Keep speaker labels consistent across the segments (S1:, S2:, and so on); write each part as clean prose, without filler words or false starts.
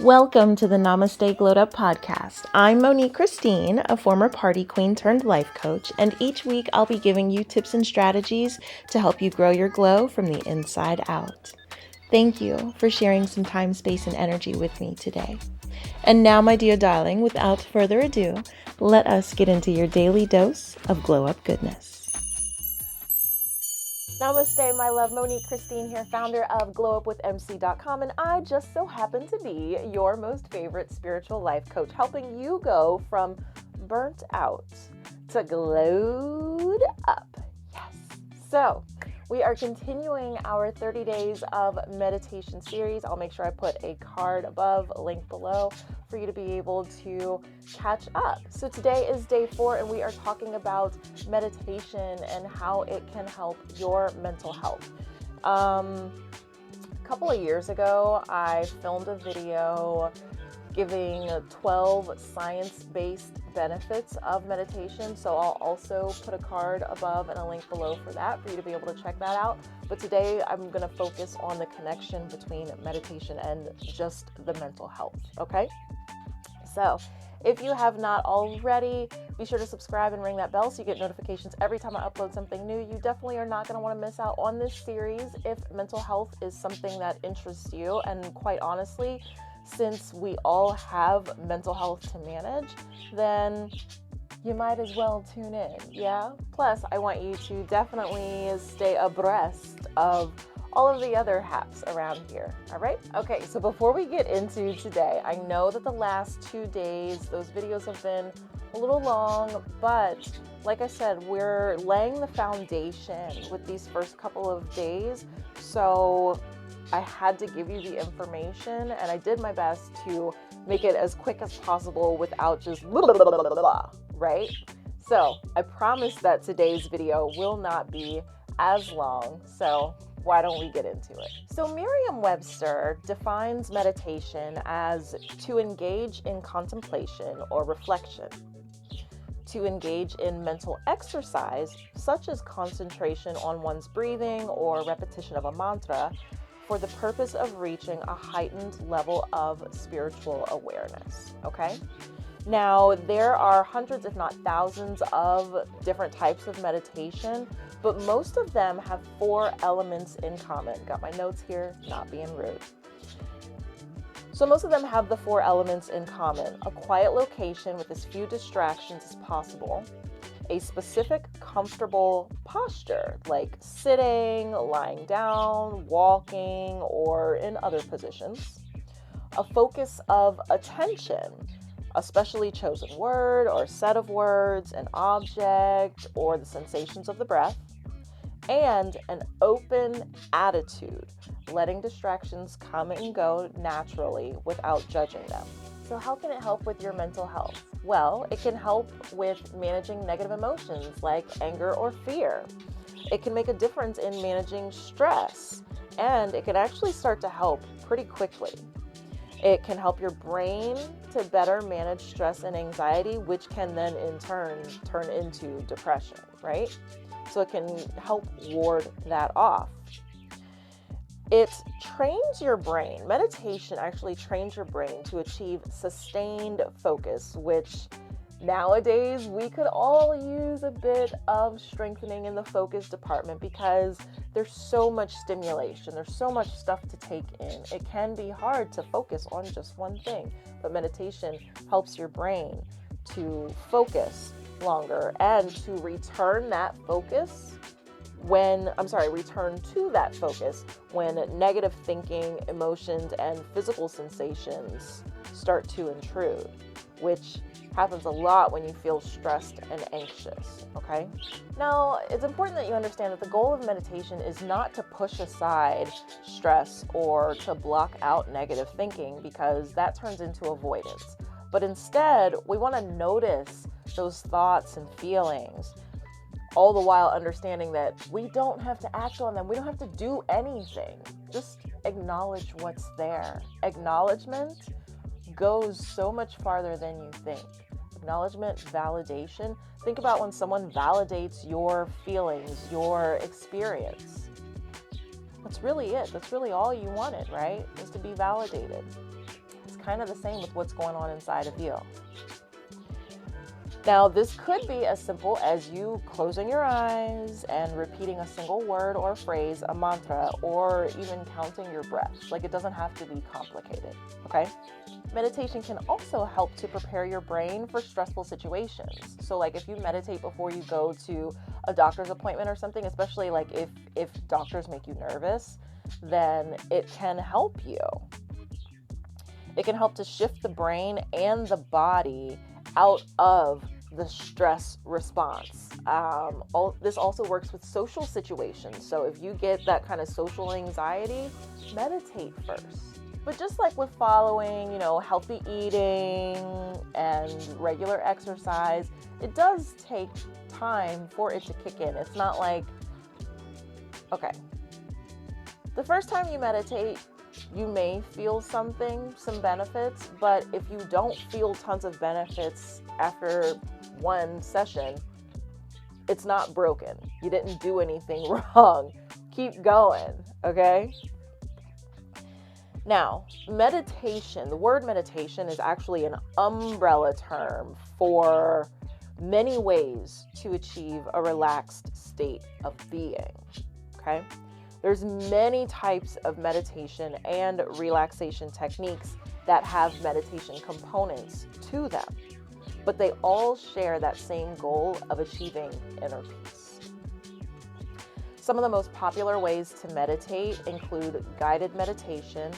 S1: Welcome to the Namaste Glowed Up podcast. I'm Monique Christine, a former party queen turned life coach, and each week I'll be giving you tips and strategies to help you grow your glow from the inside out. Thank you for sharing some time, space, and energy with me today. And now, my dear darling, without further ado, let us get into your daily dose of glow up goodness. Namaste, my love. Monique Christine here, founder of glowupwithmc.com, and I just so happen to be your most favorite spiritual life coach, helping you go from burnt out to glowed up. Yes. So we are continuing our 30 days of meditation series. I'll make sure I put a card above, a link below for you to be able to catch up. So today is day 4, and we are talking about meditation and how it can help your mental health. A couple of years ago, I filmed a video giving 12 science-based benefits of meditation. So I'll also put a card above and a link below for that, for you to be able to check that out. But today I'm going to focus on the connection between meditation and just the mental health. Okay? So if you have not already, be sure to subscribe and ring that bell so you get notifications every time I upload something new. You definitely are not going to want to miss out on this series if mental health is something that interests you. And quite honestly, since we all have mental health to manage, then you might as well tune in, yeah? Plus, I want you to definitely stay abreast of all of the other haps around here, all right? Okay, so before we get into today, I know that the last 2 days, those videos have been a little long, but like I said, we're laying the foundation with these first couple of days, so I had to give you the information, and I did my best to make it as quick as possible without just blah, blah, blah, blah, blah, right? So I promise that today's video will not be as long, so why don't we get into it? So Merriam-Webster defines meditation as to engage in contemplation or reflection, to engage in mental exercise such as concentration on one's breathing or repetition of a mantra for the purpose of reaching a heightened level of spiritual awareness, okay? Now, there are hundreds, if not thousands, of different types of meditation, but most of them have 4 elements in common. Got my notes here, not being rude. So most of them have the 4 elements in common: a quiet location with as few distractions as possible, a specific comfortable posture like sitting, lying down, walking, or in other positions, a focus of attention, a specially chosen word or set of words, an object, or the sensations of the breath, and an open attitude, letting distractions come and go naturally without judging them. So how can it help with your mental health? Well, it can help with managing negative emotions like anger or fear. It can make a difference in managing stress, and it can actually start to help pretty quickly. It can help your brain to better manage stress and anxiety, which can then in turn into depression, right? So it can help ward that off. It trains your brain. Meditation actually trains your brain to achieve sustained focus, which nowadays we could all use a bit of strengthening in the focus department because there's so much stimulation. There's so much stuff to take in. It can be hard to focus on just one thing, but meditation helps your brain to focus longer and to return to that focus when negative thinking, emotions, and physical sensations start to intrude, which happens a lot when you feel stressed and anxious, okay? Now, it's important that you understand that the goal of meditation is not to push aside stress or to block out negative thinking, because that turns into avoidance. But instead, we want to notice those thoughts and feelings, all the while understanding that we don't have to act on them. We don't have to do anything. Just acknowledge what's there. Acknowledgement goes so much farther than you think. Acknowledgement, validation. Think about when someone validates your feelings, your experience. That's really it. That's really all you wanted, right? Is to be validated. It's kind of the same with what's going on inside of you. Now, this could be as simple as you closing your eyes and repeating a single word or phrase, a mantra, or even counting your breath. Like, it doesn't have to be complicated, okay? Meditation can also help to prepare your brain for stressful situations. So like if you meditate before you go to a doctor's appointment or something, especially like if doctors make you nervous, then it can help you. It can help to shift the brain and the body out of the stress response. This also works with social situations. So if you get that kind of social anxiety, meditate first. But just like with following, healthy eating and regular exercise, it does take time for it to kick in. It's not like, okay, the first time you meditate, you may feel some benefits, but if you don't feel tons of benefits after one session, it's not broken. You didn't do anything wrong. Keep going, okay? Now, meditation, the word meditation is actually an umbrella term for many ways to achieve a relaxed state of being, okay? There's many types of meditation and relaxation techniques that have meditation components to them, but they all share that same goal of achieving inner peace. Some of the most popular ways to meditate include guided meditation,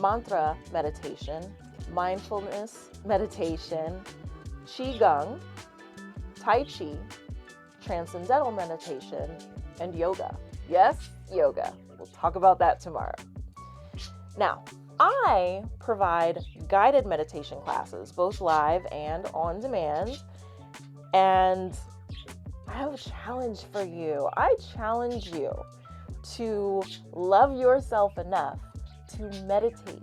S1: mantra meditation, mindfulness meditation, qigong, tai chi, transcendental meditation, and yoga. Yes, yoga. We'll talk about that tomorrow. Now, I provide guided meditation classes, both live and on demand, and I have a challenge for you. I challenge you to love yourself enough to meditate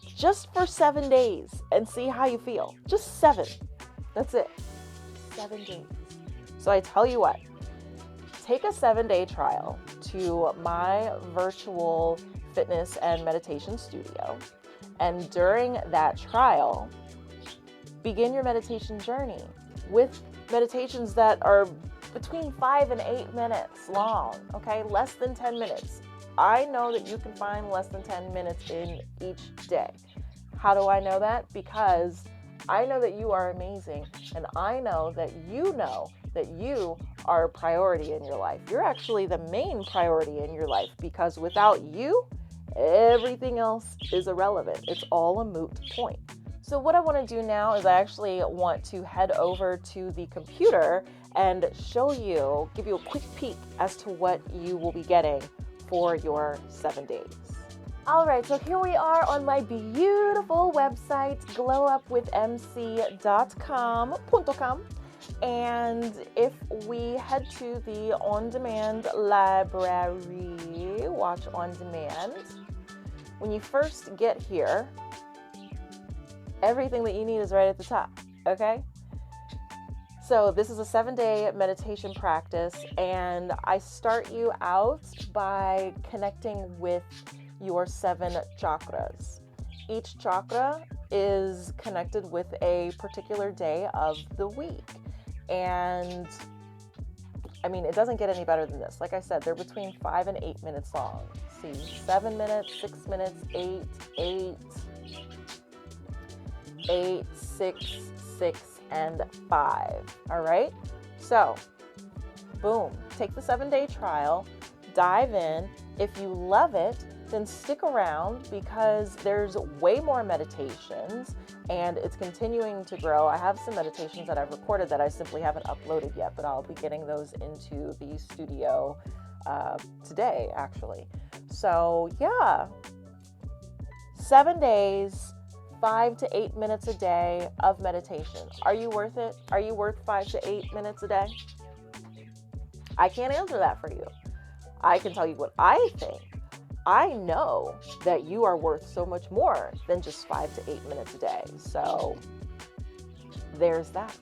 S1: just for 7 days and see how you feel. Just 7. That's it. 7 days. So I tell you what, take a 7-day trial to my virtual fitness and meditation studio. And during that trial, begin your meditation journey with meditations that are between 5 and 8 minutes long, okay? Less than 10 minutes. I know that you can find less than 10 minutes in each day. How do I know that? Because I know that you are amazing, and I know that you are a priority in your life. You're actually the main priority in your life, because without you, everything else is irrelevant. It's all a moot point. So what I want to do now is I actually want to head over to the computer and give you a quick peek as to what you will be getting for your 7 days. All right, so here we are on my beautiful website, glowupwithmc.com. And if we head to the on-demand library, watch on demand, when you first get here, everything that you need is right at the top, okay? So this is a 7-day meditation practice, and I start you out by connecting with your 7 chakras. Each chakra is connected with a particular day of the week. And I mean, it doesn't get any better than this. Like I said, they're between 5 and 8 minutes long. See, 7 minutes, 6 minutes, 8, 6, 6, and 5. All right. So, boom, take the 7-day trial, dive in. If you love it, then stick around, because there's way more meditations and it's continuing to grow. I have some meditations that I've recorded that I simply haven't uploaded yet, but I'll be getting those into the studio today, actually. So yeah, 7 days, 5 to 8 minutes a day of meditation. Are you worth it? Are you worth 5 to 8 minutes a day? I can't answer that for you. I can tell you what I think. I know that you are worth so much more than just 5 to 8 minutes a day. So there's that.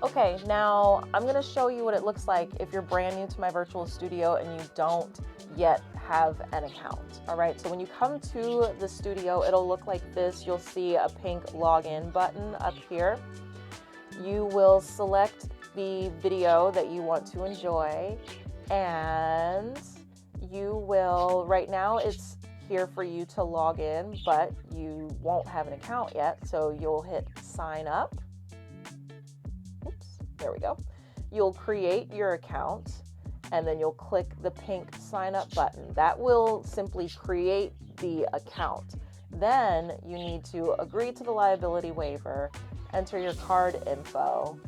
S1: Okay, now I'm going to show you what it looks like if you're brand new to my virtual studio and you don't yet have an account. All right, so when you come to the studio, it'll look like this. You'll see a pink login button up here. You will select the video that you want to enjoy, and you will, right now it's here for you to log in, but you won't have an account yet, so you'll hit sign up. Oops, there we go. You'll create your account, and then you'll click the pink sign up button. That will simply create the account. Then you need to agree to the liability waiver, enter your card info,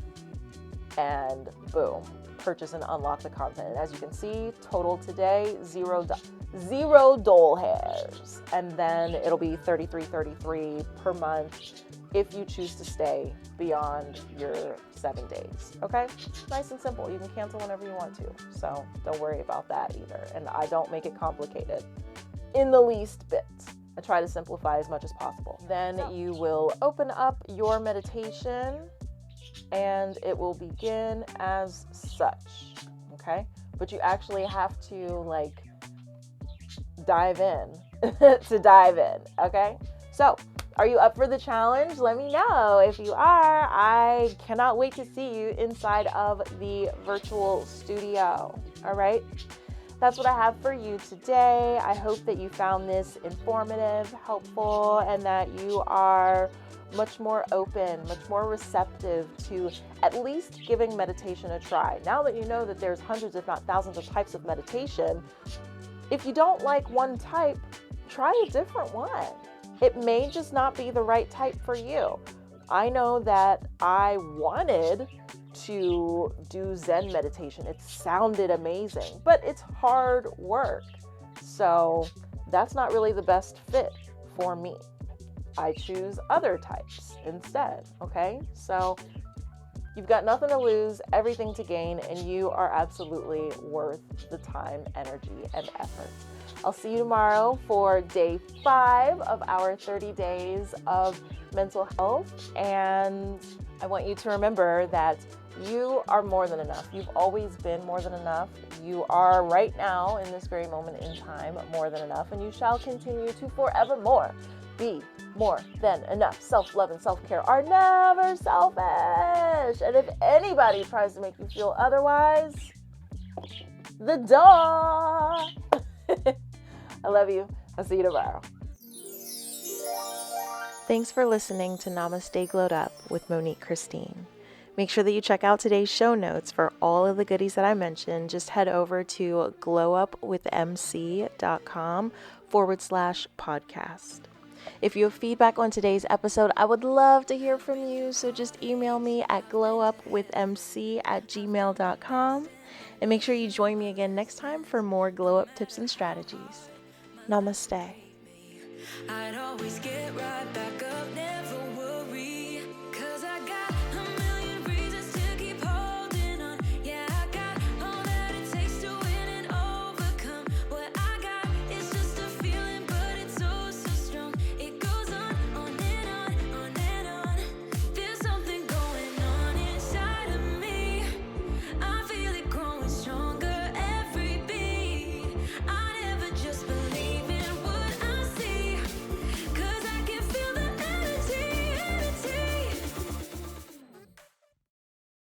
S1: and boom, purchase and unlock the content. And as you can see, total today, zero dole hairs. And then it'll be $33.33 per month if you choose to stay beyond your 7 days. Okay? Nice and simple. You can cancel whenever you want to. So don't worry about that either. And I don't make it complicated in the least bit. I try to simplify as much as possible. Then you will open up your meditation and it will begin as such. Okay? But you actually have to dive in to dive in. Okay? So, are you up for the challenge? Let me know. If you are, I cannot wait to see you inside of the virtual studio. All right? That's what I have for you today. I hope that you found this informative, helpful, and that you are much more open, much more receptive to at least giving meditation a try. Now that you know that there's hundreds, if not thousands of types of meditation, if you don't like one type, try a different one. It may just not be the right type for you. I know that I wanted to do Zen meditation. It sounded amazing, but it's hard work. So that's not really the best fit for me. I choose other types instead, okay? So you've got nothing to lose, everything to gain, and you are absolutely worth the time, energy, and effort. I'll see you tomorrow for day 5 of our 30 days of mental health. And I want you to remember that you are more than enough. You've always been more than enough. You are right now, in this very moment in time, more than enough. And you shall continue to forevermore be more than enough. Self-love and self-care are never selfish. And if anybody tries to make you feel otherwise, the door. I love you. I'll see you tomorrow. Thanks for listening to Namaste Glowed Up with Monique Christine. Make sure that you check out today's show notes for all of the goodies that I mentioned. Just head over to glowupwithmc.com/podcast. If you have feedback on today's episode, I would love to hear from you. So just email me at glowupwithmc@gmail.com. And make sure you join me again next time for more glow up tips and strategies. Namaste. I'd always get right back up, never